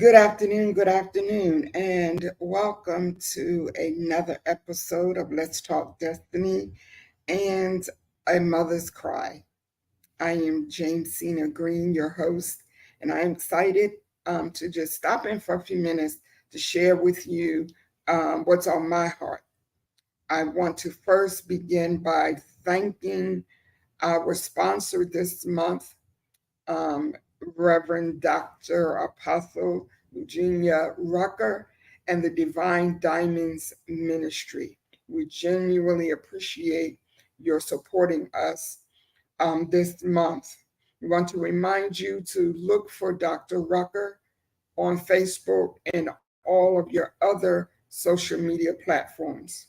Good afternoon, and welcome to another episode of Let's Talk Destiny and A Mother's Cry. I am Jamesina Green, your host, and I'm excited to just stop in for a few minutes to share with you what's on my heart. I want to first begin by thanking our sponsor this month, um, Reverend Dr. Apostle Eugenia Rucker and the Divine Diamonds Ministry. We genuinely appreciate your supporting us this month. We want to remind you to look for Dr. Rucker on Facebook and all of your other social media platforms.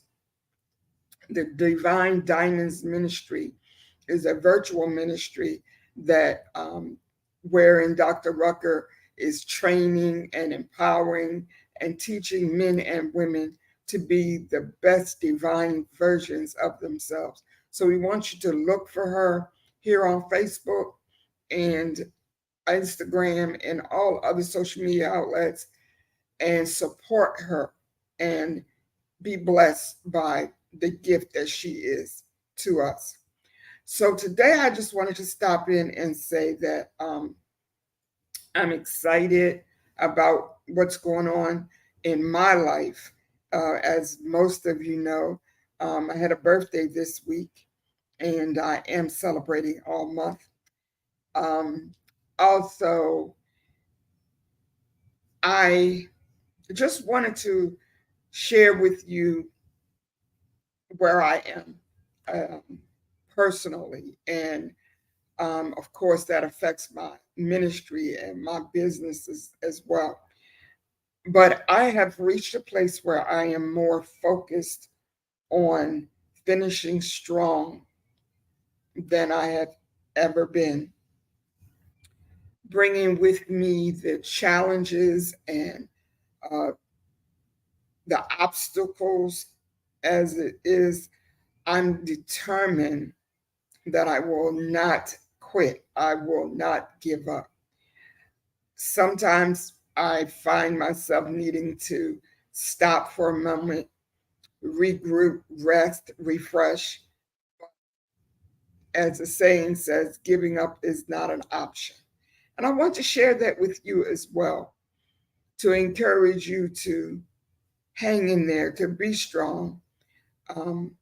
The Divine Diamonds Ministry is a virtual ministry that wherein Dr. Rucker is training and empowering and teaching men and women to be the best divine versions of themselves. So we want you to look for her here on Facebook and Instagram and all other social media outlets and support her and be blessed by the gift that she is to us. So today I just wanted to stop in and say that I'm excited about what's going on in my life. As most of you know, I had a birthday this week and I am celebrating all month. Um, Also, I just wanted to share with you where I am personally. And of course, that affects my ministry and my businesses as well. But I have reached a place where I am more focused on finishing strong than I have ever been, bringing with me the challenges and uh, the obstacles as it is. I'm determined that I will not quit. I will not give up. Sometimes I find myself needing to stop for a moment, regroup, rest, refresh. As the saying says, giving up is not an option. And I want to share that with you as well to encourage you to hang in there, to be strong. Um,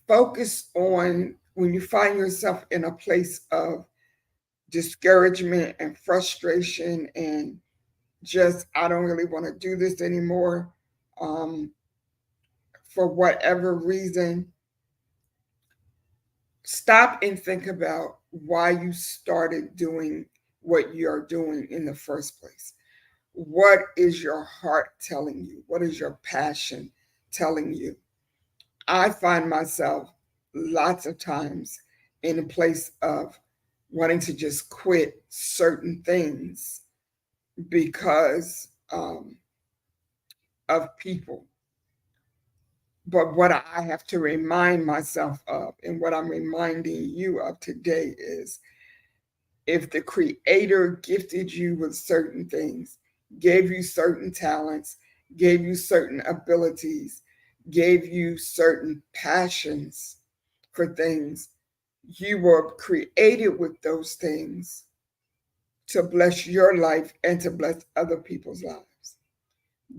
Focus on when you find yourself in a place of discouragement and frustration and just, I don't really want to do this anymore. Um, for whatever reason, stop and think about why you started doing what you're doing in the first place. What is your heart telling you? What is your passion telling you? I find myself lots of times in a place of wanting to just quit certain things because of people. But what I have to remind myself of, and what I'm reminding you of today, is if the Creator gifted you with certain things, gave you certain talents, gave you certain abilities, gave you certain passions for things, you were created with those things to bless your life and to bless other people's lives.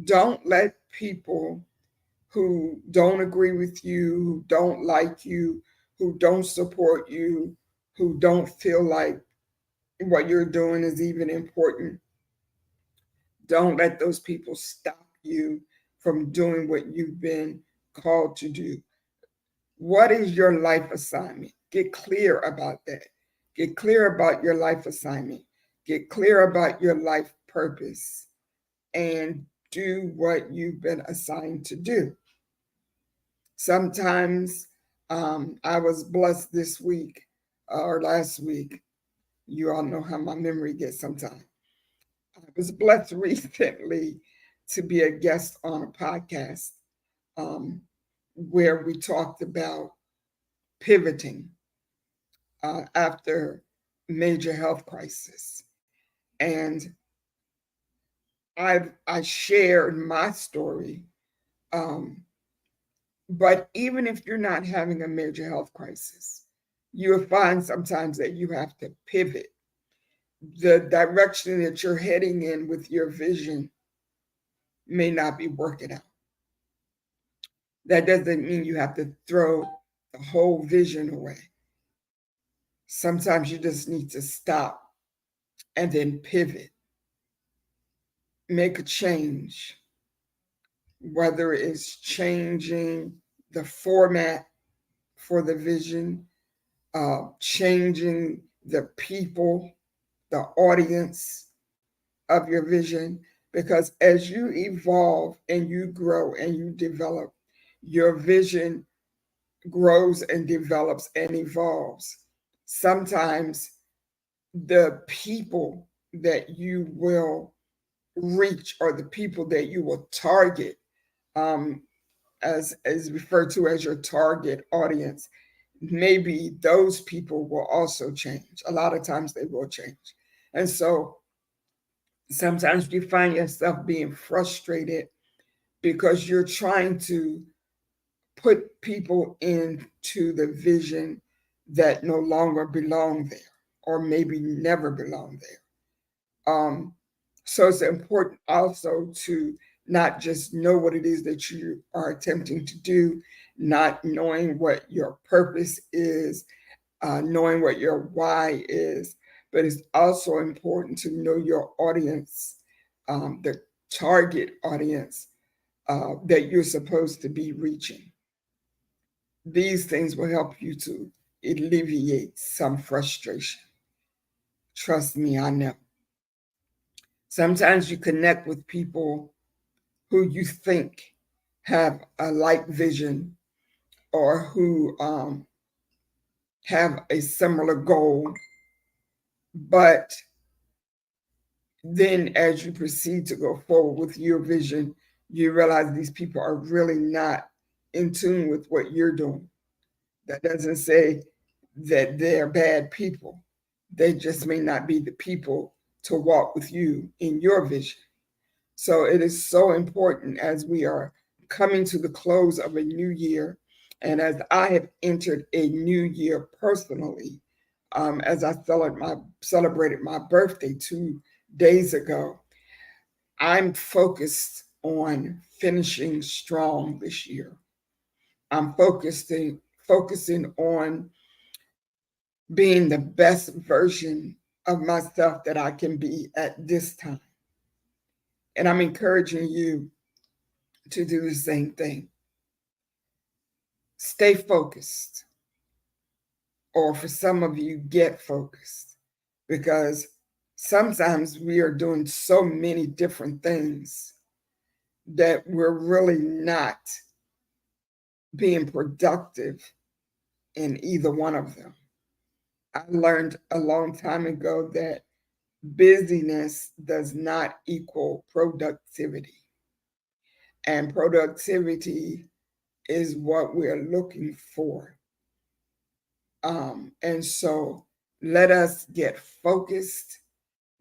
Don't let people who don't agree with you, who don't like you, who don't support you, who don't feel like what you're doing is even important. Don't let those people stop you from doing what you've been called to do. What is your life assignment? Get clear about that. Get clear about your life assignment. Get clear about your life purpose and do what you've been assigned to do. Sometimes I was blessed this week or last week. You all know how my memory gets sometimes. I was blessed recently to be a guest on a podcast um, where we talked about pivoting after major health crisis. And I shared my story. But even if you're not having a major health crisis, you'll find sometimes that you have to pivot. The direction that you're heading in with your vision may not be working out. That doesn't mean you have to throw the whole vision away. Sometimes you just need to stop and then pivot, make a change, whether it's changing the format for the vision, changing the people, the audience of your vision. Because as you evolve and you grow and you develop, your vision grows and develops and evolves. Sometimes the people that you will reach or the people that you will target, um, as referred to as your target audience, maybe those people will also change. A lot of times they will change. And so sometimes you find yourself being frustrated because you're trying to put people into the vision that no longer belong there or maybe never belong there. So it's important also to not just know what it is that you are attempting to do, not knowing what your purpose is, knowing what your why is, but it's also important to know your audience, the target audience that you're supposed to be reaching. These things will help you to alleviate some frustration. Trust me, I know. Sometimes you connect with people who you think have a like vision or who have a similar goal, but then as you proceed to go forward with your vision, you realize these people are really not in tune with what you're doing. That doesn't say that they're bad people. They just may not be the people to walk with you in your vision. So it is so important as we are coming to the close of a new year, and as I have entered a new year personally, as I celebrated my birthday 2 days ago, I'm focused on finishing strong this year. I'm focusing on being the best version of myself that I can be at this time. And I'm encouraging you to do the same thing. Stay focused, or for some of you, get focused, because sometimes we are doing so many different things that we're really not being productive in either one of them. I learned a long time ago that busyness does not equal productivity. And productivity is what we're looking for. And so let us get focused.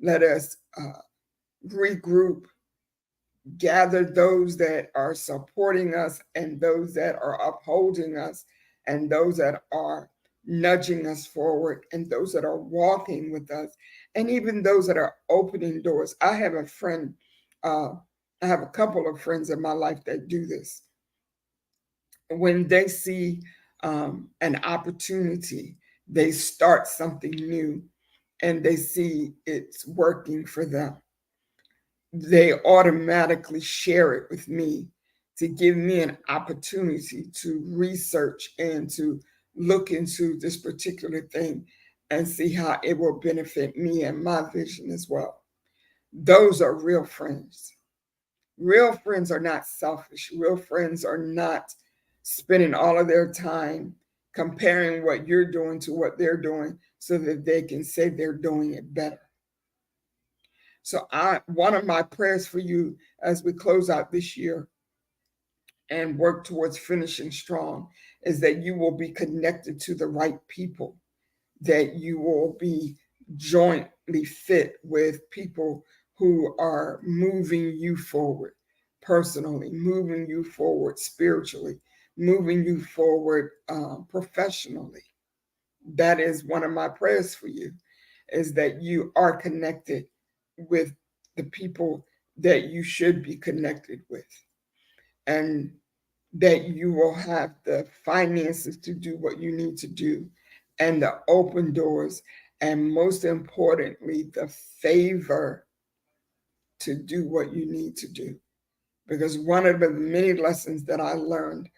Let us regroup, gather those that are supporting us and those that are upholding us and those that are nudging us forward and those that are walking with us and even those that are opening doors. I have a friend, I have a couple of friends in my life that do this. When they see an opportunity, they start something new and they see it's working for them, they automatically share it with me to give me an opportunity to research and to look into this particular thing and see how it will benefit me and my vision as well. Those are real friends. Real friends are not selfish. Real friends are not spending all of their time comparing what you're doing to what they're doing so that they can say they're doing it better. So one of my prayers for you as we close out this year and work towards finishing strong is that you will be connected to the right people, that you will be jointly fit with people who are moving you forward personally, moving you forward spiritually, moving you forward professionally. That is one of my prayers for you, is that you are connected with the people that you should be connected with, and that you will have the finances to do what you need to do, and the open doors, and most importantly, the favor to do what you need to do. Because one of the many lessons that I learned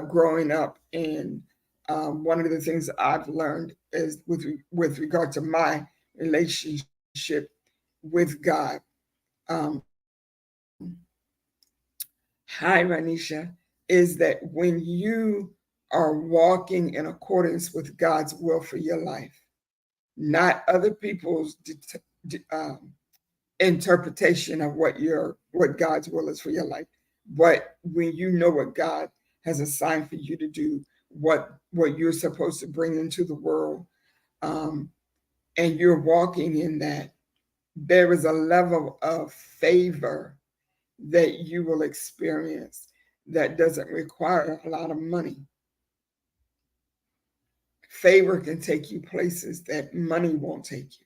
growing up, and one of the things I've learned is with regard to my relationship with God. Um, hi, Ranisha, is that when you are walking in accordance with God's will for your life, not other people's interpretation of what God's will is for your life, but when you know what God has assigned for you to do, what you're supposed to bring into the world, um, and you're walking in that, there is a level of favor that you will experience that doesn't require a lot of money. Favor can take you places that money won't take you.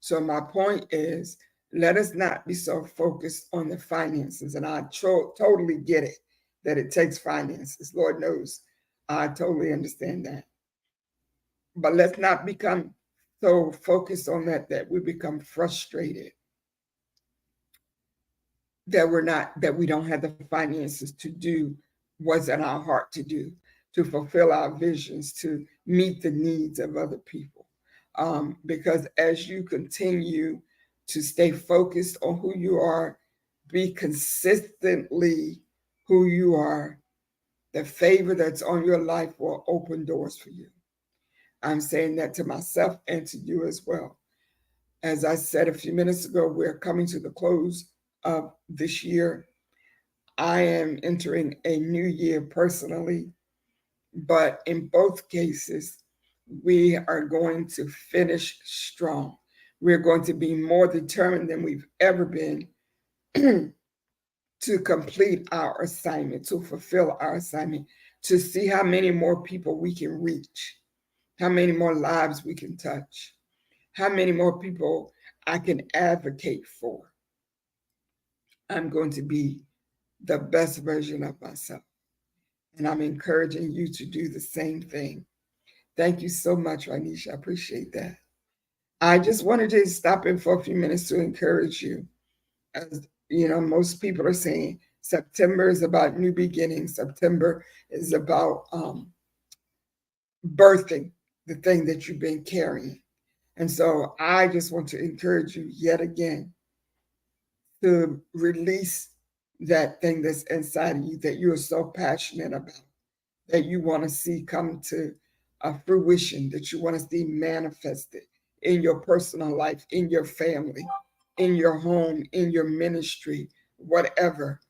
So my point is, let us not be so focused on the finances. And I totally get it, that it takes finances. Lord knows, I totally understand that. But let's not become so focused on that we become frustrated, that we don't have the finances to do what's in our heart to do, to fulfill our visions, to meet the needs of other people. Because as you continue to stay focused on who you are, be consistently who you are, the favor that's on your life will open doors for you. I'm saying that to myself and to you as well. As I said a few minutes ago, we're coming to the close of this year. I am entering a new year personally, but in both cases, we are going to finish strong. We're going to be more determined than we've ever been to complete our assignment, to fulfill our assignment, to see how many more people we can reach, how many more lives we can touch, how many more people I can advocate for. I'm going to be the best version of myself. And I'm encouraging you to do the same thing. Thank you so much, Ranisha. I appreciate that. I just wanted to stop in for a few minutes to encourage you. As you know, most people are saying September is about new beginnings. September is about birthing the thing that you've been carrying. And so I just want to encourage you yet again to release that thing that's inside of you that you're so passionate about, that you want to see come to fruition, that you want to see manifested in your personal life, in your family, in your home, in your ministry, whatever.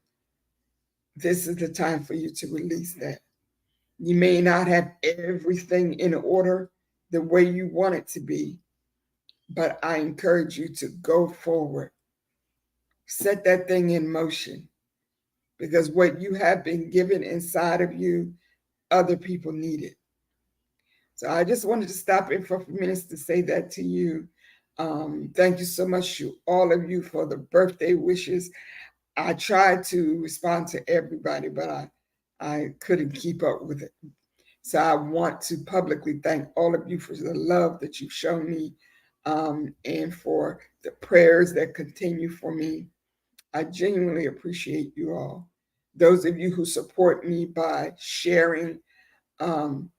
This is the time for you to release that. You may not have everything in order the way you want it to be, but I encourage you to go forward. Set that thing in motion, because what you have been given inside of you, other people need it. So I just wanted to stop in for a few minutes to say that to you. Thank you so much to all of you for the birthday wishes. I tried to respond to everybody, but I couldn't keep up with it. So I want to publicly thank all of you for the love that you've shown me, and for the prayers that continue for me. I genuinely appreciate you all. Those of you who support me by sharing um,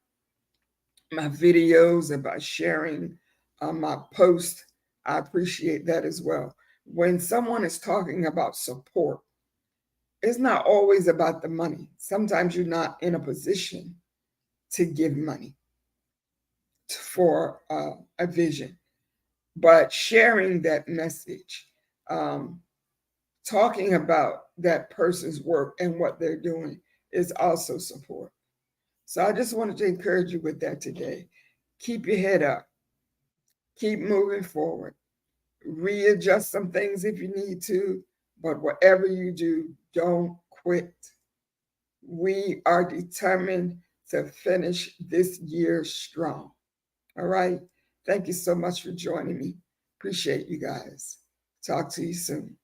my videos and by sharing my posts, I appreciate that as well. When someone is talking about support, it's not always about the money. Sometimes you're not in a position to give money for a vision, but sharing that message, um, talking about that person's work and what they're doing is also support. So I just wanted to encourage you with that today. Keep your head up, keep moving forward. readjust some things if you need to, but whatever you do, don't quit. We are determined to finish this year strong. All right. Thank you so much for joining me. Appreciate you guys. Talk to you soon.